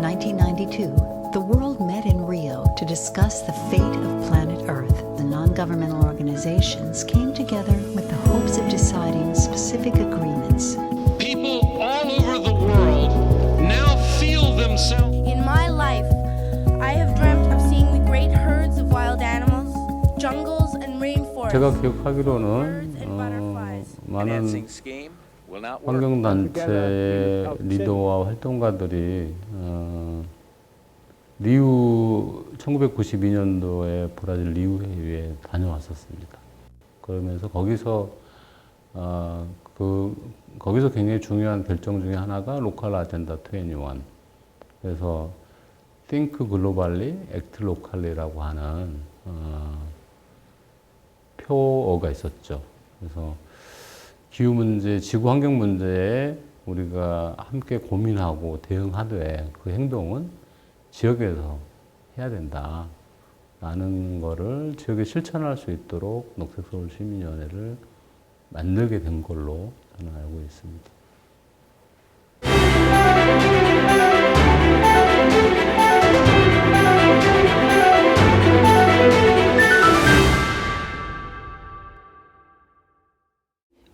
1992, the world met in Rio to discuss the fate of planet Earth. The non-governmental organizations came together with the hopes of deciding specific agreements. People all over the world now feel themselves. In my life, I have dreamt of seeing the great herds of wild animals, jungles and rainforests. 제가 기억하기로는 많은 환경단체의 리더와 활동가들이 리우 1992년도에 브라질 리우 회의에 다녀왔었습니다. 그러면서 거기서 굉장히 중요한 결정 중에 하나가 로컬 아젠다 21. 그래서 Think Globally, Act Locally라고 하는 표어가 있었죠. 그래서 기후 문제, 지구 환경 문제에 우리가 함께 고민하고 대응하되 그 행동은 지역에서 해야 된다. 라는 거를 지역에 실천할 수 있도록 녹색서울 시민위원회를 만들게 된 걸로 저는 알고 있습니다.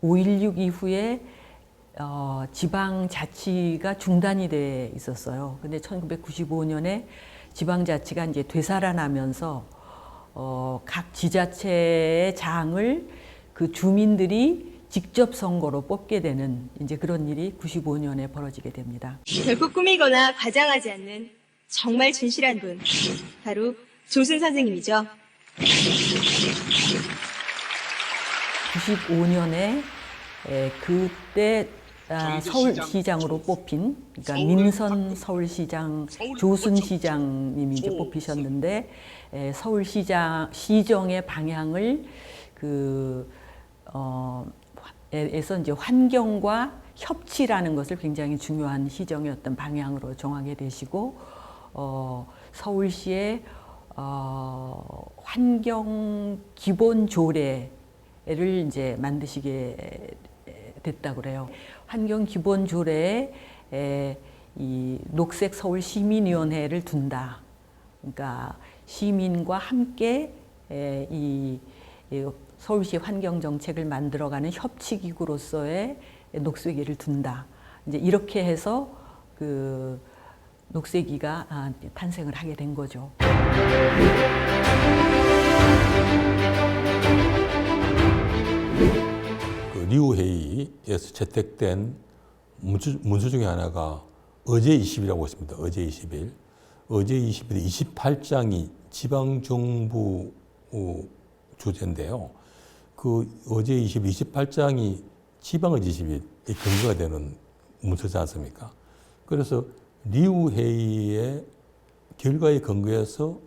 (5.16) 이후에 지방자치가 중단이 돼 있었어요. 근데 1995년에 지방자치가 이제 되살아나면서 각 지자체의 장을 그 주민들이 직접 선거로 뽑게 되는 이제 그런 일이 95년에 벌어지게 됩니다. 결코 꾸미거나 과장하지 않는 정말 진실한 분, 바로 조순 선생님이죠. 95년에 그때 서울시장으로 뽑힌, 그러니까 민선 서울시장 조순 시장님이 이제 뽑히셨는데 시정의 방향을 에서 이제 환경과 협치라는 것을 굉장히 중요한 시정의 어떤 방향으로 정하게 되시고 서울시의 환경 기본 조례 를 이제 만드시게 됐다고 그래요. 환경 기본 조례에 이 녹색 서울 시민위원회를 둔다. 그러니까 시민과 함께 이 서울시 환경 정책을 만들어가는 협치기구로서의 녹색위를 둔다. 이제 이렇게 해서 그 녹색위가 탄생을 하게 된 거죠. 리우 회의에서 채택된 문서 중에 하나가 어제 20일이라고 있습니다. 어제 20일. 어제 20일에 28장이 지방정부 주제인데요. 그 어제 28장이 지방의 지시에 근거가 되는 문서지 않습니까? 그래서 리우 회의의 결과에 근거해서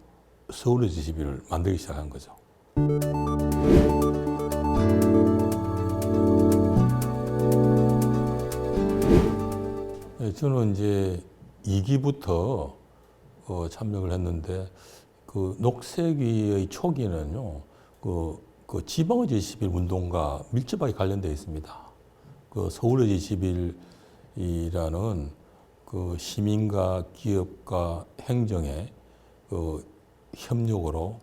서울의 지시비를 만들기 시작한 거죠. 저는 이제 2기부터 참여를 했는데 그 녹색위의 초기는요, 그 지방의제 10일 운동과 밀접하게 관련되어 있습니다. 그 서울의제 10일이라는 그 시민과 기업과 행정의 그 협력으로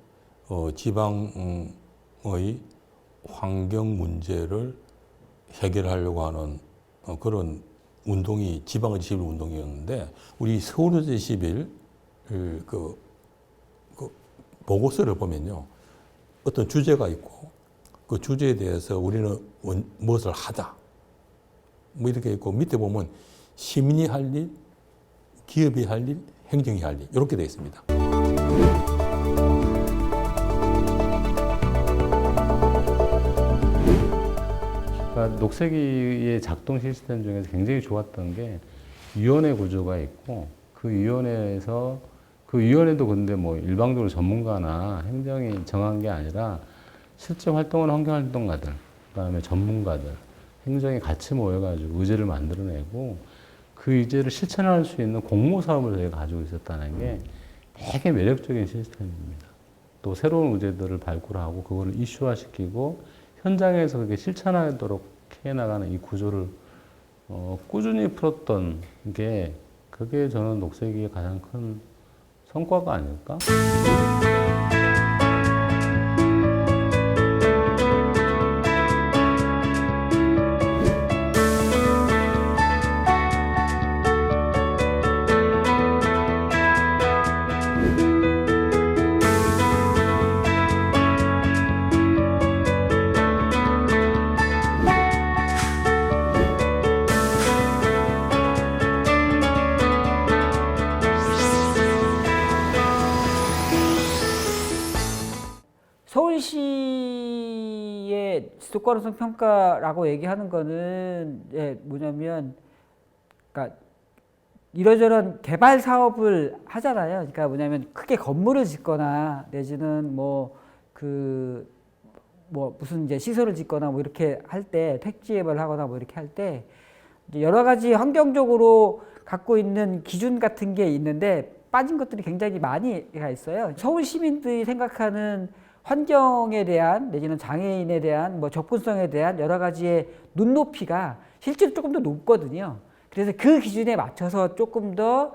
지방의 환경 문제를 해결하려고 하는 그런 운동이 지방의 10일 운동이었는데 우리 서울의 10일 그 보고서를 보면요, 어떤 주제가 있고 그 주제에 대해서 우리는 무엇을 하자 뭐 이렇게 있고 밑에 보면 시민이 할 일, 기업이 할 일, 행정이 할 일 이렇게 되어 있습니다. 녹색위의 작동 시스템 중에서 굉장히 좋았던 게 위원회 구조가 있고 그 위원회도 근데 뭐 일방적으로 전문가나 행정이 정한 게 아니라 실제 활동하는 환경활동가들, 그다음에 전문가들, 행정이 같이 모여가지고 의제를 만들어내고 그 의제를 실천할 수 있는 공모 사업을 저희가 가지고 있었다는 게 되게 매력적인 시스템입니다. 또 새로운 의제들을 발굴하고 하고 그거를 이슈화시키고 현장에서 그게 실천하도록 해나가는 이 구조를 꾸준히 풀었던 게 그 그게 저는 녹색이 가장 큰 성과가 아닐까? 서울시의 지속가능성 평가라고 얘기하는 거는 뭐냐면, 그러니까 이러저런 개발 사업을 하잖아요. 그러니까 뭐냐면 크게 건물을 짓거나 내지는 무슨 이제 시설을 짓거나 뭐 이렇게 할 때 택지 개발을 하거나 뭐 이렇게 할 때 여러 가지 환경적으로 갖고 있는 기준 같은 게 있는데 빠진 것들이 굉장히 많이 있어요. 서울 시민들이 생각하는 환경에 대한 내지는 장애인에 대한 접근성에 대한 여러 가지의 눈높이가 실제로 조금 더 높거든요. 그래서 그 기준에 맞춰서 조금 더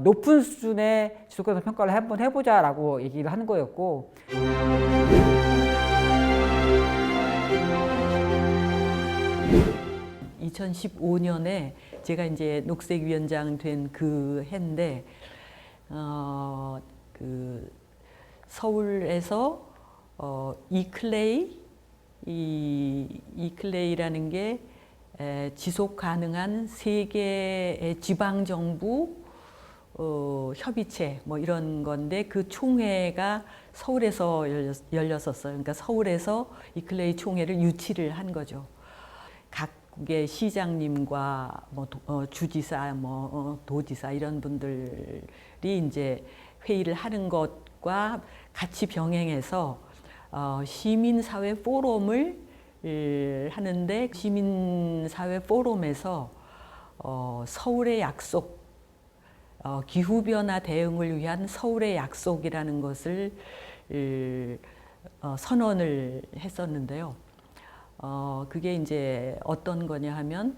높은 수준의 지속가능성 평가를 한번 해보자라고 얘기를 하는 거였고. 2015년에 제가 이제 녹색위원장 된 그 해인데, 서울에서 이클레이라는 게 지속 가능한 세계의 지방 정부 협의체 뭐 이런 건데, 그 총회가 서울에서 열렸었어요. 그러니까 서울에서 이클레이 총회를 유치를 한 거죠. 각국의 시장님과 주지사, 도지사 이런 분들이 이제 회의를 하는 것과 같이 병행해서 시민사회 포럼을 하는데, 시민사회 포럼에서 서울의 약속, 기후변화 대응을 위한 서울의 약속이라는 것을 선언을 했었는데요. 그게 이제 어떤 거냐 하면,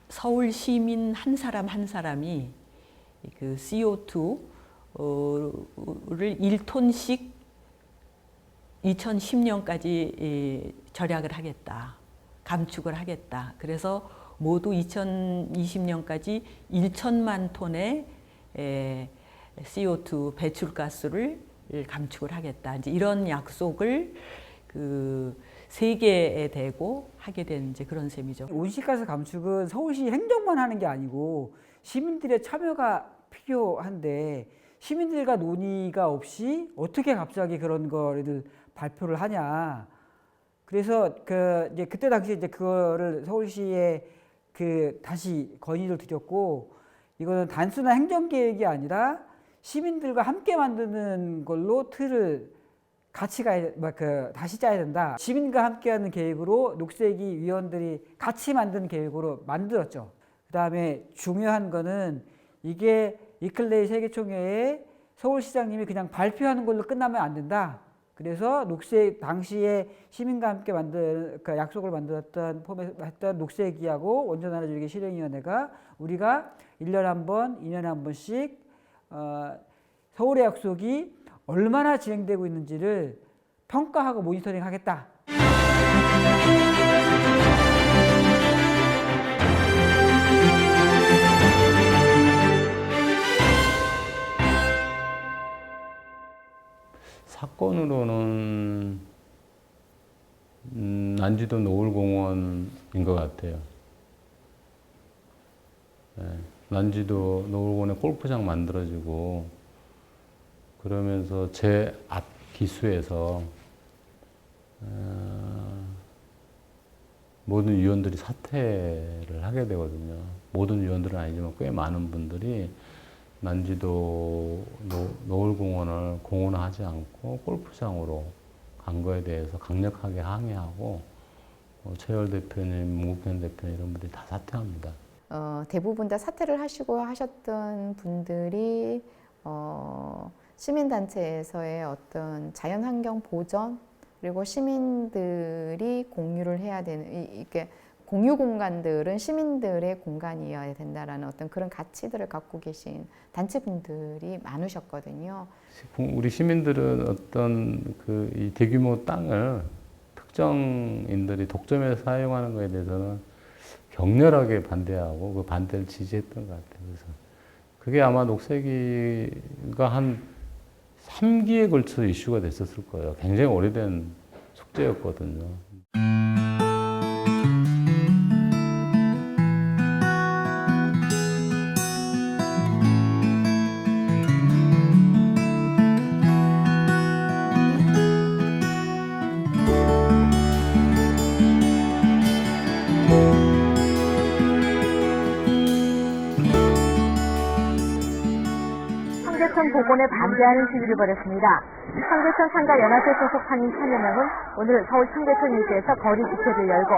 서울 시민 한 사람 한 사람이 그 CO2를 1톤씩 2010년까지 절약을 하겠다, 감축을 하겠다. 그래서 모두 2020년까지 1천만 톤의 CO2 배출가스를 감축을 하겠다. 이제 이런 약속을 세계에 대고 하게 된 이제 그런 셈이죠. 온실가스 감축은 서울시 행정만 하는 게 아니고 시민들의 참여가 필요한데, 시민들과 논의가 없이 어떻게 갑자기 그런 거를 발표를 하냐. 그래서 이제 그때 당시에 이제 그거를 서울시에 다시 건의를 드렸고, 이거는 단순한 행정 계획이 아니라 시민들과 함께 만드는 걸로 틀을 같이 다시 짜야 된다. 시민과 함께하는 계획으로 녹색이 위원들이 같이 만든 계획으로 만들었죠. 그다음에 중요한 거는 이게 이클레이 세계총회에 서울시장님이 그냥 발표하는 걸로 끝나면 안 된다. 그래서 녹색 당시에 시민과 함께 약속을 만들었던 했던 녹색이하고 원전 하나 줄이기 실행위원회가 우리가 1년에 한 번, 2년에 한 번씩 서울의 약속이 얼마나 진행되고 있는지를 평가하고 모니터링 하겠다. 사건으로는 난지도 노을공원인 것 같아요. 난지도 노을공원에 골프장 만들어지고, 그러면서 제 앞 기수에서 모든 위원들이 사퇴를 하게 되거든요. 모든 위원들은 아니지만 꽤 많은 분들이 난지도 노을공원을 공원화하지 않고 골프장으로 간 거에 대해서 강력하게 항의하고, 최열 대표님, 문국현 대표님 이런 분들이 다 사퇴합니다. 대부분 다 사퇴를 하셨던 분들이 시민단체에서의 어떤 자연환경 보전, 그리고 시민들이 공유를 해야 되는, 이게 공유 공간들은 시민들의 공간이어야 된다라는 어떤 그런 가치들을 갖고 계신 단체분들이 많으셨거든요. 우리 시민들은 어떤 이 대규모 땅을 특정인들이 독점해서 사용하는 것에 대해서는 격렬하게 반대하고 그 반대를 지지했던 것 같아요. 그래서 그게 아마 녹색이가 한 3기에 걸쳐 이슈가 됐었을 거예요. 굉장히 오래된 숙제였거든요. 청계천 복원에 반대하는 시위를 벌였습니다. 청계천 상가연합회 소속 상인 1000여 명은 오늘 서울 청계천 일대에서 거리 집회를 열고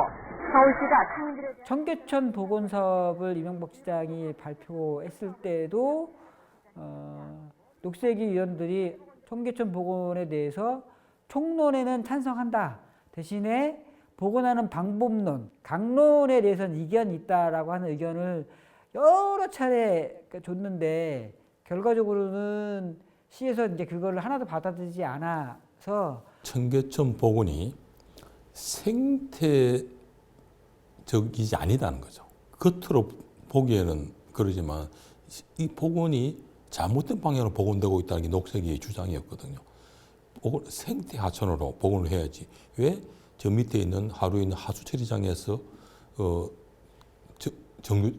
서울시가 상인들에게 청계천 복원 사업을 이명박 시장이 발표했을 때도 녹색이 위원들이 청계천 복원에 대해서 총론에는 찬성한다. 대신에 복원하는 방법론, 강론에 대해서는 이견이 있다라고 하는 의견을 여러 차례 줬는데 결과적으로는 시에서 이제 그걸 하나도 받아들이지 않아서 청계천 복원이 생태적이지 아니다는 거죠. 겉으로 보기에는 그러지만 이 복원이 잘못된 방향으로 복원되고 있다는 게 녹색의 주장이었거든요. 생태 하천으로 복원을 해야지. 왜? 저 밑에 있는 하루에 있는 하수 처리장에서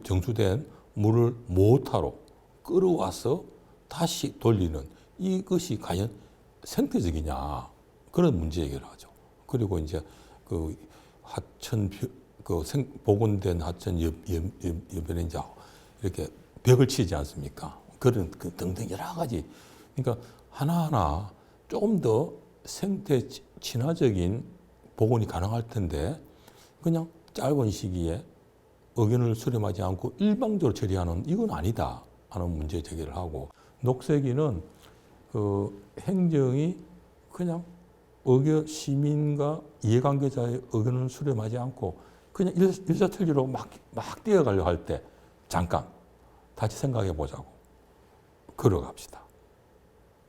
정수된 물을 모터로 끌어와서 다시 돌리는 이것이 과연 생태적이냐 그런 문제 얘기를 하죠. 그리고 이제 그 하천 복원된 하천 옆에 이제 이렇게 벽을 치지 않습니까? 그런 등등 여러 가지. 그러니까 하나하나 조금 더 생태 친화적인 복원이 가능할 텐데 그냥 짧은 시기에 의견을 수렴하지 않고 일방적으로 처리하는 이건 아니다 하는 문제 제기를 하고 녹색이는 행정이 그냥 시민과 이해관계자의 의견을 수렴하지 않고 그냥 일사천리로 막 뛰어가려고 할 때 잠깐 다시 생각해 보자고 걸어갑시다.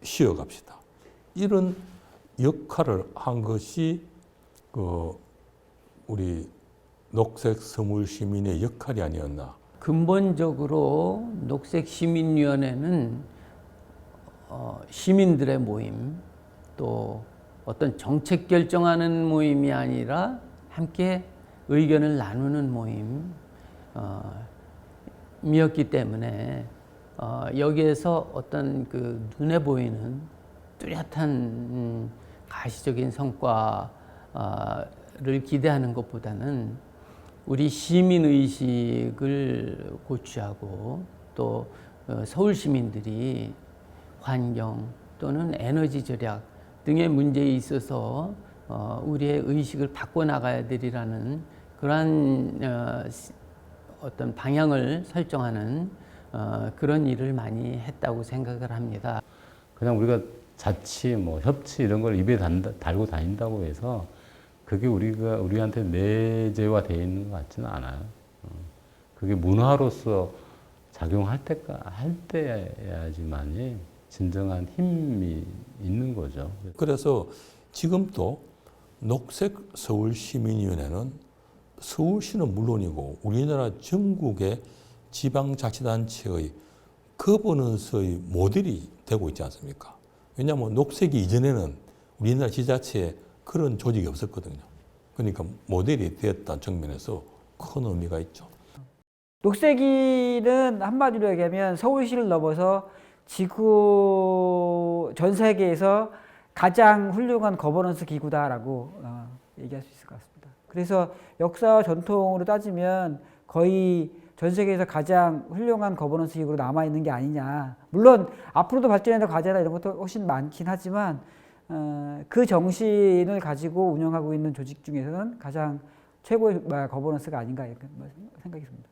쉬어갑시다. 이런 역할을 한 것이 우리 녹색 서울 시민의 역할이 아니었나. 근본적으로 녹색시민위원회는 시민들의 모임 또 어떤 정책 결정하는 모임이 아니라 함께 의견을 나누는 모임이었기 때문에 여기에서 어떤 그 눈에 보이는 뚜렷한 가시적인 성과를 기대하는 것보다는 우리 시민의식을 고취하고 또 서울 시민들이 환경 또는 에너지 절약 등의 문제에 있어서 우리의 의식을 바꿔나가야 되리라는 그러한 어떤 방향을 설정하는 그런 일을 많이 했다고 생각을 합니다. 그냥 우리가 자치, 협치 이런 걸 입에 달고 다닌다고 해서 그게 우리한테 내재화되어 있는 것 같지는 않아요. 그게 문화로서 작용할 때야지만이 진정한 힘이 있는 거죠. 그래서 지금도 녹색 서울시민위원회는 서울시는 물론이고 우리나라 전국의 지방자치단체의 거버넌스의 모델이 되고 있지 않습니까? 왜냐하면 녹색이 이전에는 우리나라 지자체에 그런 조직이 없었거든요. 그러니까 모델이 되었다는 측면에서 큰 의미가 있죠. 녹색이는 한마디로 얘기하면 서울시를 넘어서 지구 전 세계에서 가장 훌륭한 거버넌스 기구다라고 얘기할 수 있을 것 같습니다. 그래서 역사와 전통으로 따지면 거의 전 세계에서 가장 훌륭한 거버넌스 기구로 남아있는 게 아니냐. 물론 앞으로도 발전해야 될 과제나 이런 것도 훨씬 많긴 하지만 그 정신을 가지고 운영하고 있는 조직 중에서는 가장 최고의 거버넌스가 아닌가 이렇게 생각이 듭니다.